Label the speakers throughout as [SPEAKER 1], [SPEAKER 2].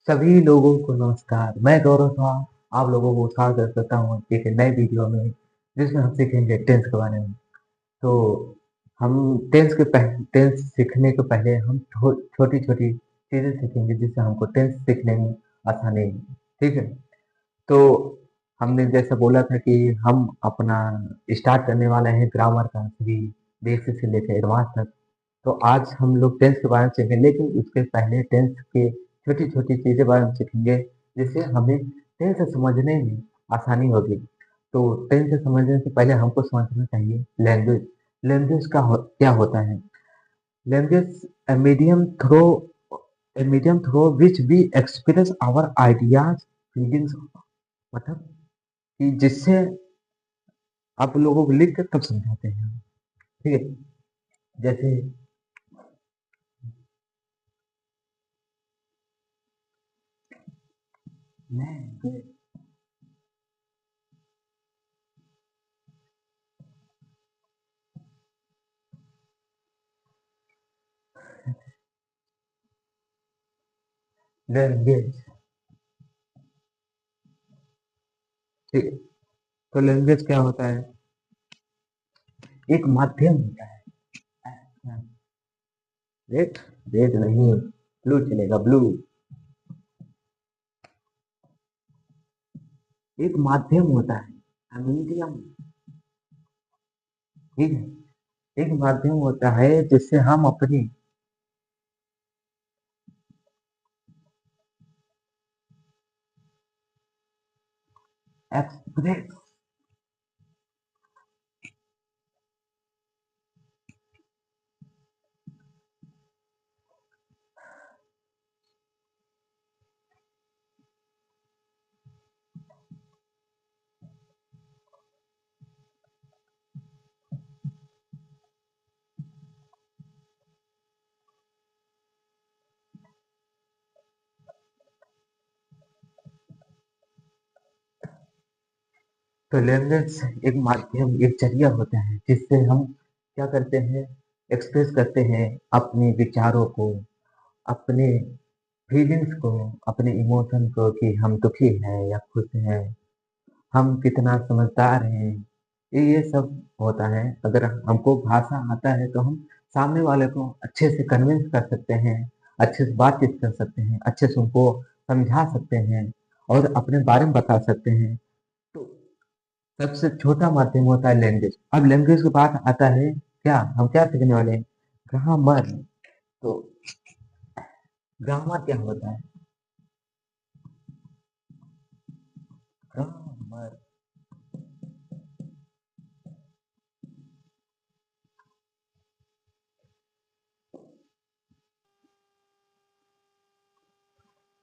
[SPEAKER 1] सभी लोगों को नमस्कार। मैं गौरव साहब आप लोगों को स्वागत करता हूँ एक नए वीडियो में, जिसमें हम सीखेंगे टेंस के बारे में। तो हम टेंस सीखने के पहले हम छोटी-छोटी चीज़ें सीखेंगे, जिससे हमको टेंस सीखने में आसानी होगी। ठीक है? तो हमने जैसा बोला था कि हम अपना स्टार्ट करने वाले हैं ग्रामर का सभी बेसिक से लेकर एडवांस तक। तो आज हम लोग टेंस के बारे में सीखेंगे, लेकिन उसके पहले टेंस के छोटी-छोटी चीज़ें बारे में सीखेंगे, जिससे हमें टेंस समझने में आसानी होगी। तो टेंस समझने से पहले हमको समझना चाहिए लैंग्वेज। लैंग्वेज क्या होता है? Language a medium through which we express our ideas, feelings मतलब कि जिससे आप लोगों को लिख कर तब समझाते हैं हम। ठीक है? जैसे लैंग्वेज लैंग्वेज ठीक है? तो लैंग्वेज क्या होता है? एक माध्यम होता है। रेड रेड नहीं, ब्लू चलेगा, ब्लू। एक माध्यम होता है, मीडियम। ठीक है? एक माध्यम होता है जिससे हम अपनी एक्सप्रेस तो लैंग्वेज एक माध्यम, एक जरिया होता है जिससे हम क्या करते हैं, एक्सप्रेस करते हैं अपने विचारों को, अपने फीलिंग्स को, अपने इमोशन को कि हम दुखी हैं या खुश हैं, हम कितना समझदार हैं। ये सब होता है। अगर हमको भाषा आता है तो हम सामने वाले को अच्छे से कन्विंस कर सकते हैं, अच्छे से बातचीत कर सकते हैं, अच्छे से उनको समझा सकते हैं और अपने बारे में बता सकते हैं। तो सबसे छोटा माध्यम होता है लैंग्वेज। अब लैंग्वेज के बाद आता है क्या, हम क्या सीखने वाले हैं? ग्रामर। तो ग्रामर क्या होता है? ग्रामर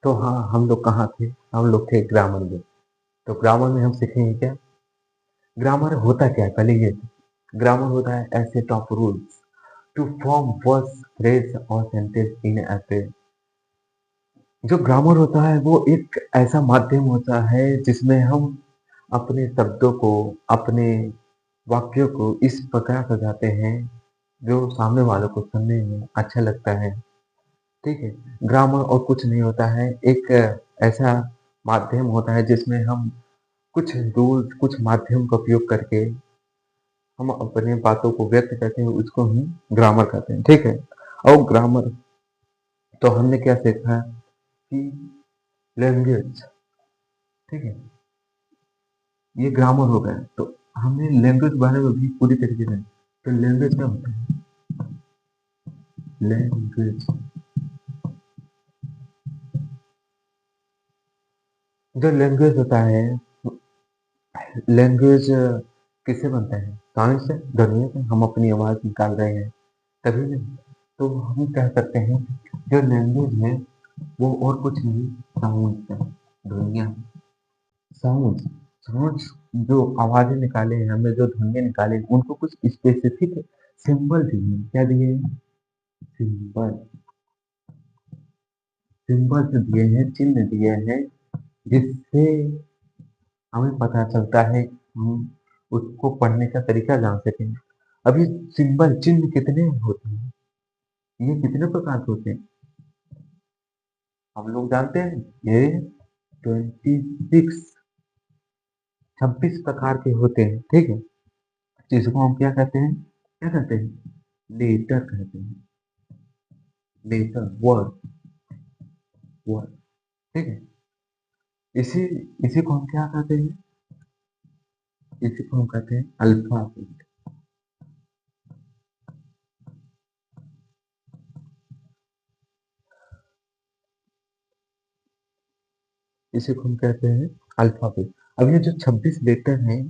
[SPEAKER 1] तो हाँ, हम लोग कहाँ थे? हम लोग थे ग्रामर में। तो ग्रामर में हम सीखेंगे क्या? ग्रामर होता क्या है पहले ये। ग्रामर होता है ऐसे top rules to form words, phrase और सेंटेंस इन ऐसे। जो ग्रामर होता है वो एक ऐसा माध्यम होता है जिसमें हम अपने शब्दों को, अपने वाक्यों को इस प्रकार सजाते हैं जो सामने वालों को सुनने में अच्छा लगता है। ठीक है? ग्रामर और कुछ नहीं होता है, एक ऐसा माध्यम होता है जिसमें हम कुछ रूल्स, कुछ माध्यम का उपयोग करके हम अपने बातों को व्यक्त करते हैं, उसको हम ग्रामर कहते हैं। ठीक है? और ग्रामर तो हमने क्या सीखा कि लैंग्वेज, ठीक है, ये ग्रामर हो गया। तो हमने लैंग्वेज के बारे में भी पूरी तरीके से, तो लैंग्वेज क्या होता है? लैंग्वेज, जो लैंग्वेज होता है, लैंग्वेज किससे बनता है? साउंड से, ध्वनियों से। हम अपनी आवाज निकाल रहे हैं तभी नहीं। तो हम क्या करते हैं, जो लैंग्वेज है वो और कुछ नहीं, साउंड है, ध्वनियाँ। साउंड, साउंड्स जो आवाजें निकाले हैं हमने, जो ध्वनियाँ निकाले हैं, उनको कुछ स्पेसिफिक सिंबल दिए हैं। क्या दिए हैं? सिंबल। सिंबल्स दिए हैं, चिन्ह दिए हैं, जिससे हमें पता चलता है, हम उसको पढ़ने का तरीका जान सकें। अभी सिंबल, चिन्ह कितने होते हैं? ये कितने प्रकार के होते हैं? हम लोग जानते हैं ये 26 26 प्रकार के होते हैं, ठीक है। जिसको हम क्या कहते हैं, क्या कहते हैं, लेटर कहते हैं, लेटर, वर्ड, वर्ड, ठीक है। इसी इसी को हम क्या कहते हैं, इसी को हम कहते हैं अल्फाबेट। इसी को हम कहते हैं अल्फाबेट। अब ये जो 26 लेटर हैं,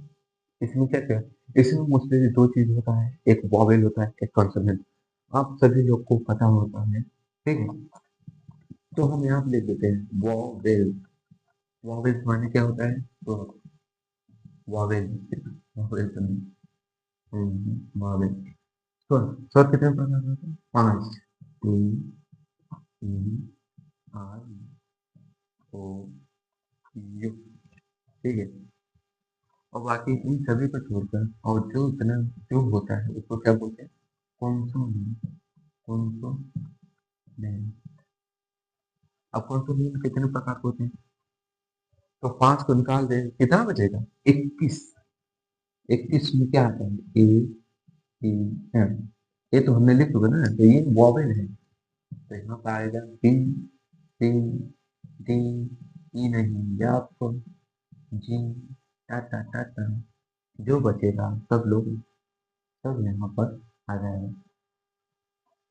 [SPEAKER 1] इसमें क्या क्या है? इसमें मोस्टली दो चीज होता है, एक वॉवेल होता है, एक कॉन्सोनेंट। आप सभी लोग को पता होता है, ठीक है। तो हम यहाँ पे लिख देते हैं वॉवेल। वॉवेल माने क्या होता है, तो वॉवेल, वॉवेल तो नहीं, वॉवेल। स्वर, स्वर कितने प्रकार के होते हैं, 5, T, E, I, O, you, ठीक है। और बाकी इन सभी को छोड़कर और जो इतना जो होता है उसको क्या बोलते हैं, कॉन्सोनेंट, कॉन्सोनेंट। अब कॉन्सोनेंट कितने प्रकार के होते हैं, तो 5 को निकाल दे कितना बचेगा, 21। 21 में क्या आता है, ए, ई, एम। ये तो हमने लिख चुका ना, तो ये वॉवेल है। तो यहाँ पर आएगा डी, सी, डी, ई नहीं, या जी, टाटा टाटा। जो बचेगा सब लोग, सब यहाँ पर आ जाएगा,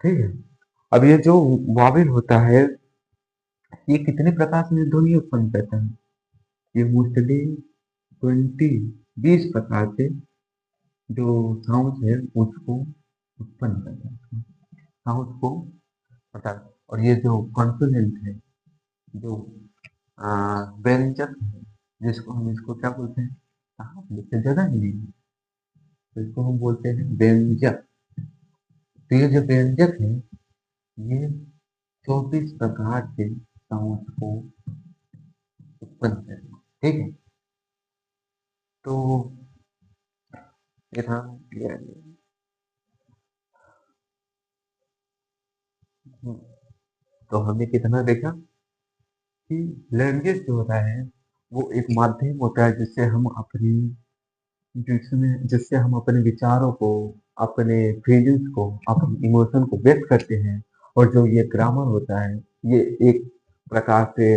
[SPEAKER 1] ठीक है। अब ये जो वॉवेल होता है, ये कितने प्रकार से ध्वनि उत्पन्न करता है, ये मोस्टली 20 प्रकार से जो साउंड है उसको उत्पन्न करता है, साउंड को पता है। और ये जो कॉन्सोनेंट है, जो व्यंजक है, जिसको हम इसको क्या बोलते हैं, कहाँ लिखते जगह ही नहीं है, तो इसको हम बोलते हैं व्यंजक। तो ये जो व्यंजक है, ये 24 प्रकार के साउंड को उत्पन्न करते हैं, ठीक है। तो ये था, तो हमने कितना देखा कि लैंग्वेज जो होता है वो एक माध्यम होता है जिससे हम अपनी, जिससे हम अपने विचारों को, अपने फीलिंग्स को, अपने इमोशन को व्यक्त करते हैं। और जो ये ग्रामर होता है, ये एक प्रकार से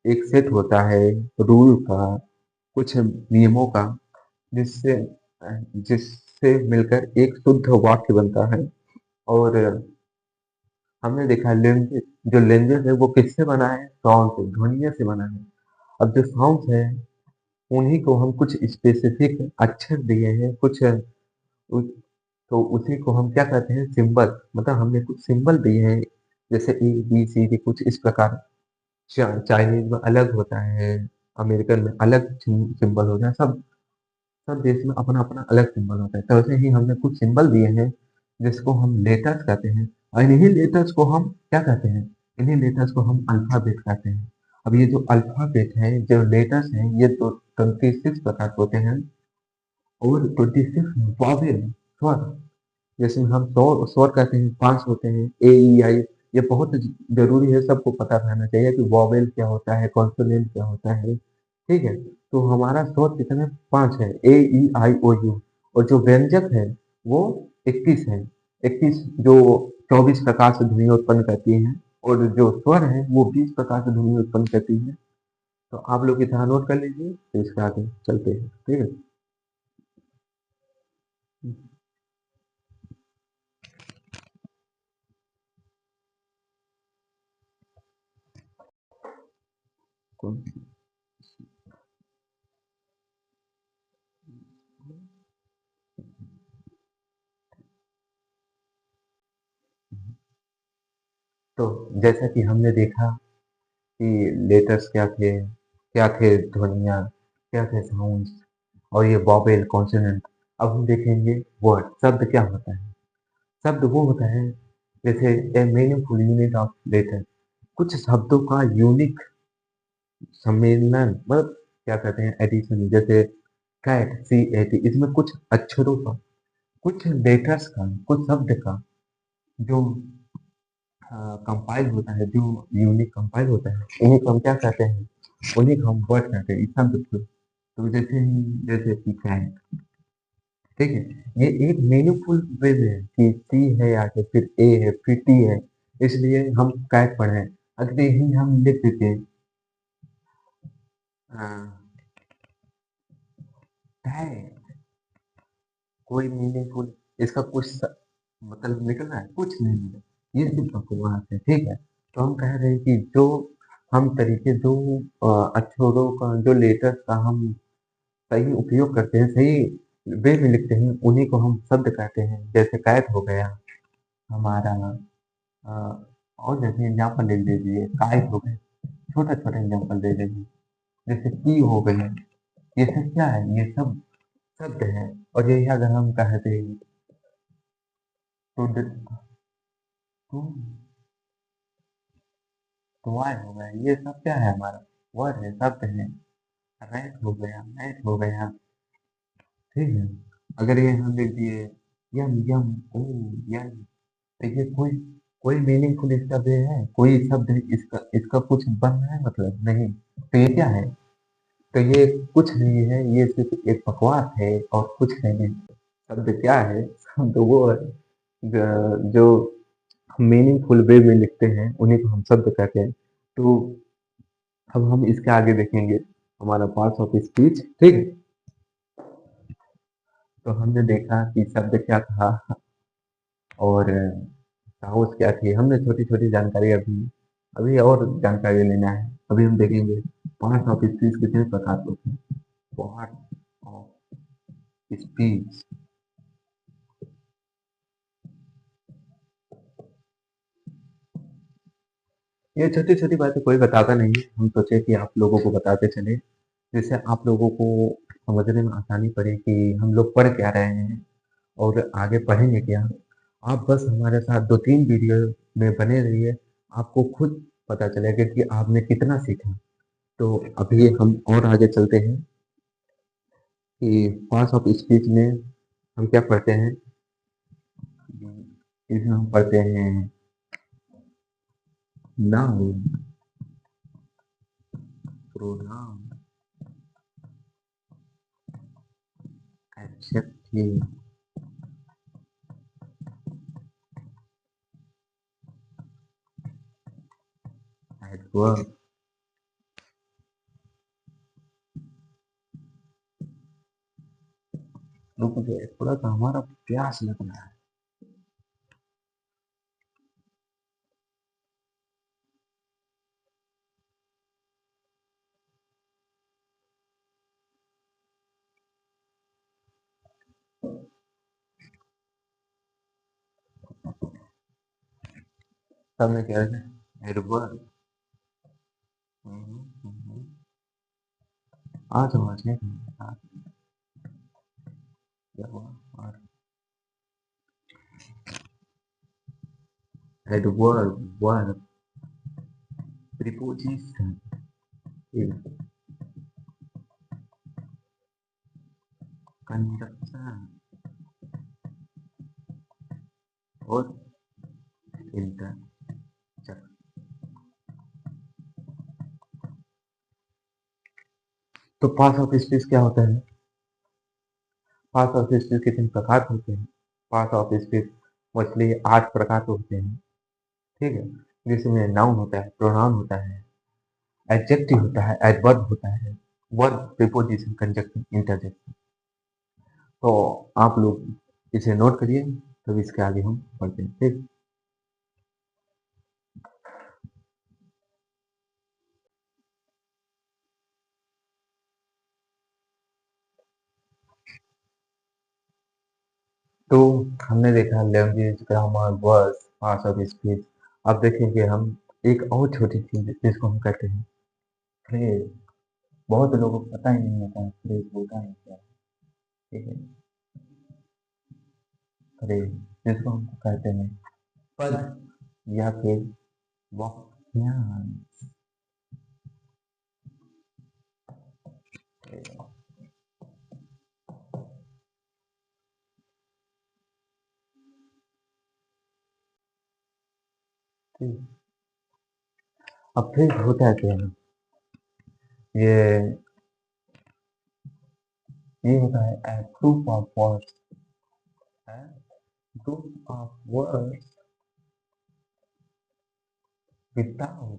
[SPEAKER 1] एक सेट होता है रूल का, कुछ नियमों का, जिससे जिससे मिलकर एक शुद्ध वाक्य बनता है। और हमने देखा लैंग्वेज, जो लैंग्वेज है वो किससे बना है, साउंड से, ध्वनियों से बना है। अब जो साउंड है उन्हीं को हम कुछ स्पेसिफिक अक्षर दिए हैं, कुछ तो उसी को हम क्या कहते हैं, सिंबल। मतलब हमने कुछ सिंबल दिए हैं, जैसे ए बी सी डी, कुछ इस प्रकार। चाइनीज में अलग होता है, अमेरिकन में अलग सिंबल होता है, सब सब देश में अपना अपना अलग सिंबल होता है। तो वैसे ही हमने कुछ सिंबल दिए हैं जिसको हम लेटर्स कहते हैं, और इन्हीं लेटर्स को हम क्या कहते हैं, इन्हीं लेटर्स को हम अल्फाबेट कहते हैं। अब ये जो अल्फाबेट है, जो लेटर्स हैं, ये तो 26 प्रकार के होते हैं। और 26 वॉवेल, स्वर, जैसे हम स्वर स्वर कहते हैं, 5 होते हैं, ए ई आई। ये बहुत जरूरी है, सबको पता रहना चाहिए कि वॉवेल क्या होता है, कॉन्सोनेंट क्या होता है, ठीक है। तो हमारा स्वर कितने, 5 है, ए ई आई ओ यू। और जो व्यंजक है वो 21 है, 21 जो 24 प्रकार से ध्वनि उत्पन्न करती हैं। और जो स्वर है वो 20 प्रकार से ध्वनि उत्पन्न करती है। तो आप लोग इतना नोट कर लीजिए, तो इसके आगे चलते हैं, ठीक है। तो जैसा कि हमने देखा कि लेटर्स क्या थे ध्वनियाँ, क्या थे साउंड्स, और ये वॉवेल, कॉन्सोनेंट। अब हम देखेंगे वर्ड, शब्द क्या होता है। शब्द वो होता है जैसे a meaningful unit of letter, कुछ शब्दों का यूनिक सम्मेलन, मतलब क्या कहते हैं, एडिशन। जैसे कैट, सी ए टी, इसमें कुछ अक्षरों का, कुछ लेटर्स का, कुछ शब्द का जो कंपाइल होता है, जो यूनिक कंपाइल होता है, इन्हीं को हम क्या कहते हैं, उन्हीं को हम वर्ड कहते हैं, इसका मतलब तो जैसे जैसे कि कैट, ठीक है, ये एक मीनिंगफुल वे में है कि सी है या फिर ए है फिर टी है, इसलिए हम कैट पढ़े हैं। अगर यही हम लिख देते कैट, कोई मीनिंगफुल इसका कुछ मतलब निकल रहा है, कुछ नहीं निकल, ये सिर्फ बकवास है, ठीक है। तो हम कह रहे हैं कि जो हम तरीके, जो अक्षरों का, जो लेटर्स का हम सही उपयोग करते हैं, सही वे में लिखते हैं, उन्हीं को हम शब्द कहते हैं। जैसे कैट हो गया हमारा, अ, और जैसे एग्जाम्पल लिख दीजिए, काइट हो गए, छोटा छोटा एग्जाम्पल दे दीजिए, जैसे की हो गए, ये सब क्या है, ये सब शब्द है। और यही अगर हम कहते हैं तो तुम, टॉय हो गया, ये सब क्या है, हमारा वर्ड है, शब्द है। रैट हो गया, मैट हो गया, ठीक है। अगर ये हम लिख दिए यम यम, ओ यम, तो ये कोई कोई मीनिंगफुल इसका वे है, कोई शब्द है, इसका इसका कुछ बन है, मतलब नहीं। तो ये क्या है, तो ये कुछ नहीं है, ये सिर्फ एक बकवास है और कुछ नहीं है। शब्द क्या है, शब्द वो है जो मीनिंगफुल वे में लिखते हैं, उन्हीं को हम शब्द कहते हैं। तो अब हम इसके आगे देखेंगे हमारा पार्ट्स ऑफ स्पीच, ठीक है। तो हमने देखा कि शब्द क्या था और साउस क्या थी, हमने छोटी छोटी जानकारी अभी अभी और जानकारी लेना है। अभी हम देखेंगे पार्ट्स ऑफ स्पीच कितने प्रकार के होते हैं। पार्ट ऑफ स्पीच, ये छोटी छोटी बातें कोई बताता नहीं है, हम सोचे कि आप लोगों को बताते चले, जिससे आप लोगों को समझने में आसानी पड़े कि हम लोग पढ़ क्या रहे हैं और आगे पढ़ेंगे क्या। आप बस हमारे साथ 2-3 वीडियो में बने रहिए, आपको खुद पता चलेगा कि आपने कितना सीखा। तो अभी हम और आगे चलते हैं कि पार्ट्स ऑफ स्पीच में हम क्या पढ़ते हैं। इसमें हम पढ़ते हैं नाउन, प्रोनाउन, एडजेक्टिव, एडवर्ब। रुक गए, थोड़ा सा हमारा प्यास लग रहा है। सबने क्या है, एडवर्ब। आज समझने क्या हुआ, और एडवर्ब, वर्ब, प्रीपोजिशन, कंजक्शन और इंटरजेक्शन। तो पार्ट्स ऑफ स्पीच क्या होता है, पार्ट्स ऑफ स्पीच कितने प्रकार के होते हैं। पार्ट्स ऑफ स्पीच मोस्टली 8 प्रकार के होते हैं, ठीक है। जिसमें नाउन होता है, प्रोनाउन होता है, एडजेक्टिव होता है, एडवर्ब होता है, वर्ब, प्रीपोजिशन, कंजक्शन, इंटरजेक्शन। तो आप लोग इसे नोट करिए, तब इसके आगे हम पढ़ते हैं, ठीक। तो हमने देखा language, grammar, words, parts of speech. अब देखेंगे हम एक और छोटी चीज जिसको हम कहते हैं फ्रेज। बहुत लोगों को पता ही नहीं होता है फ्रेज होता है क्या, ठीक है। फ्रेज जिसको हम कहते हैं पद या फिर वाक्यांश। अब फ्रेज होता है क्या? ये ये होता है a group of words, a group of words without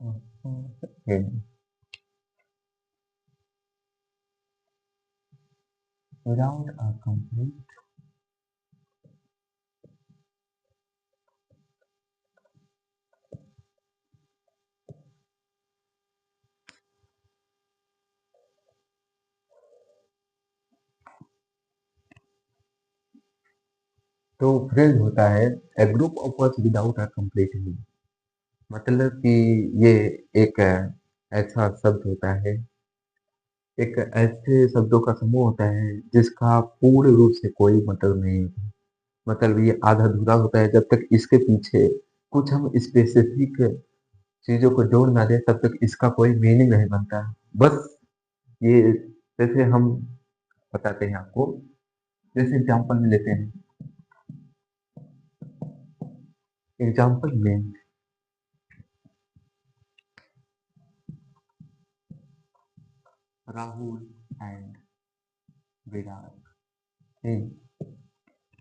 [SPEAKER 1] okay, without a complete तो फ्रेज होता है a group of words without a complete meaning। मतलब कि ये एक ऐसा शब्द होता है, एक ऐसे शब्दों का समूह होता है जिसका पूर्ण रूप से कोई मतलब नहीं होता। मतलब ये आधा अधूरा होता है जब तक इसके पीछे कुछ हम स्पेसिफिक चीज़ों को जोड़ ना दें तब तक इसका कोई मीनिंग नहीं बनता। बस ये जैसे हम बताते हैं आपको, जैसे एग्ज़ाम्पल में लेते हैं, एग्ज़ाम्पल में राहुल एंड विराट, इन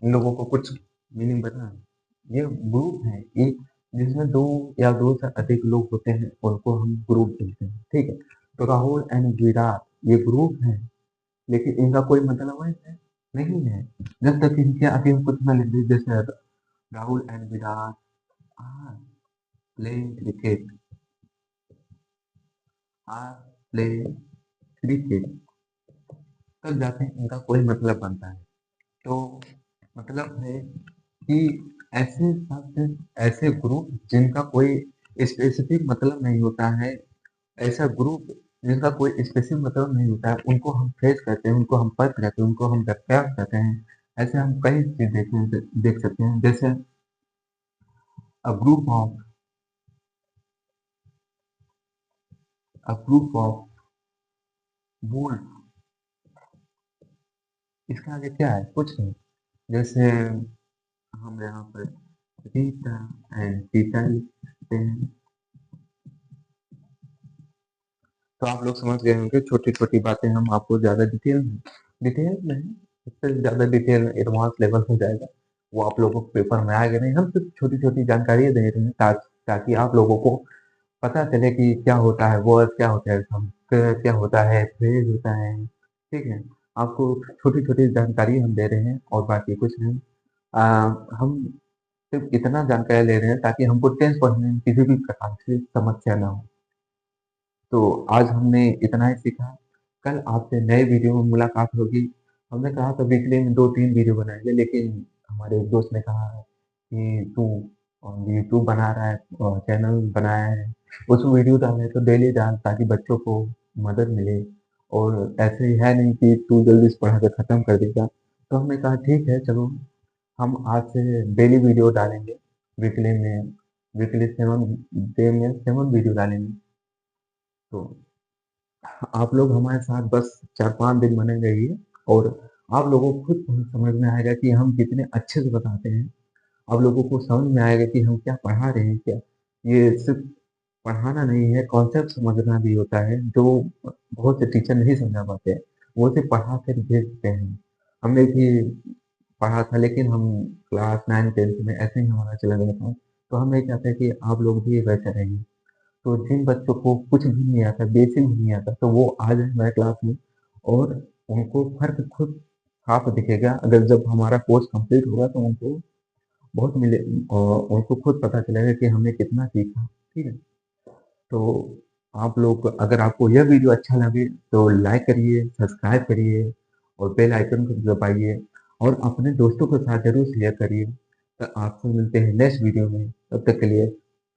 [SPEAKER 1] इन लोगों को कुछ मीनिंग पता है? ये ग्रुप है एक जिसमें 2 या 2 से अधिक लोग होते हैं, उनको हम ग्रुप बोलते हैं, ठीक है? तो राहुल एंड विराट ये ग्रुप है, लेकिन इनका कोई मतलब है नहीं है। जब तक इनके आगे हम कुछ ना लिख दें, जैसे Rahul and Virat are playing cricket, are playing cricket, तब जाके इनका कोई मतलब बनता है। तो मतलब है कि ऐसे शब्द, ऐसे ग्रुप जिनका कोई स्पेसिफिक मतलब नहीं होता है, ऐसा ग्रुप जिनका कोई स्पेसिफिक मतलब नहीं होता है, उनको हम फ्रेज कहते हैं, उनको हम पद कहते हैं, उनको हम वाक्यांश कहते हैं। ऐसे हम कई चीज देख सकते हैं, जैसे a group of a group of wolf, इसके आगे क्या है? कुछ नहीं। जैसे हम यहाँ पर रीता एंड सीता लिखते हैं, तो आप लोग समझ गए होंगे। छोटी-छोटी बातें हम आपको ज़्यादा डिटेल में इससे ज़्यादा डिटेल एडवांस लेवल हो जाएगा, वो आप लोगों को पेपर में आएगा नहीं। हम सिर्फ छोटी-छोटी जानकारियाँ दे रहे हैं ताकि आप लोगों को पता चले कि क्या होता है वर्ड, क्या होता है सम क्या होता है फ्रेज होता है, ठीक है? आपको छोटी-छोटी जानकारी हम दे रहे हैं और बाकी कुछ नहीं। हम सिर्फ इतना जानकारी ले रहे हैं ताकि हमको टेंथ पढ़ने में किसी भी प्रकार की समस्या ना हो। तो आज हमने इतना ही सीखा, कल आपसे नए वीडियो में मुलाकात होगी। हमने कहा था वीकली में 2-3 वीडियो बनाएँगे, लेकिन हमारे एक दोस्त ने कहा है कि तू यूट्यूब बना रहा है, चैनल बनाया है, उसमें वीडियो डाल तो डेली डाल ताकि बच्चों को मदद मिले, और ऐसे ही है नहीं कि तू जल्दी से पढ़ा के खत्म कर देगा। तो हमने कहा ठीक है चलो, हम आज से डेली वीडियो डालेंगे, वीकली में वीकली 7 डे में 7 वीडियो डालेंगे। तो आप लोग हमारे साथ बस 4-5 दिन बने रहिए, और आप लोगों को खुद समझ में आएगा कि हम कितने अच्छे से बताते हैं। आप लोगों को समझ में आएगा कि हम क्या पढ़ा रहे हैं, क्या ये सिर्फ़ पढ़ाना नहीं है, कॉन्सेप्ट समझना भी होता है, जो बहुत से टीचर नहीं समझा पाते हैं। वो सिर्फ़ पढ़ा कर भेज देते हैं। हमने भी पढ़ा था, लेकिन हम क्लास 9-10 में ऐसे ही हमारा चला गया था। तो हम नहीं चाहते कि आप लोग भी वैसे रहिए। तो जिन बच्चों को कुछ भी नहीं आता, बेसिक भी नहीं आता, तो वो आ जाए हमारे क्लास में, और उनको फ़र्क खुद साफ दिखेगा। अगर जब हमारा कोर्स कंप्लीट होगा तो उनको बहुत उनको खुद पता चलेगा कि हमने कितना सीखा, ठीक है? तो आप लोग, अगर आपको यह वीडियो अच्छा लगे तो लाइक करिए, सब्सक्राइब करिए और बेल आइकन को दबाइए, और अपने दोस्तों के साथ ज़रूर शेयर करिए। तो आपसे मिलते हैं नेक्स्ट वीडियो में, तब तक के लिए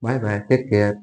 [SPEAKER 1] बाय बाय, टेक केयर।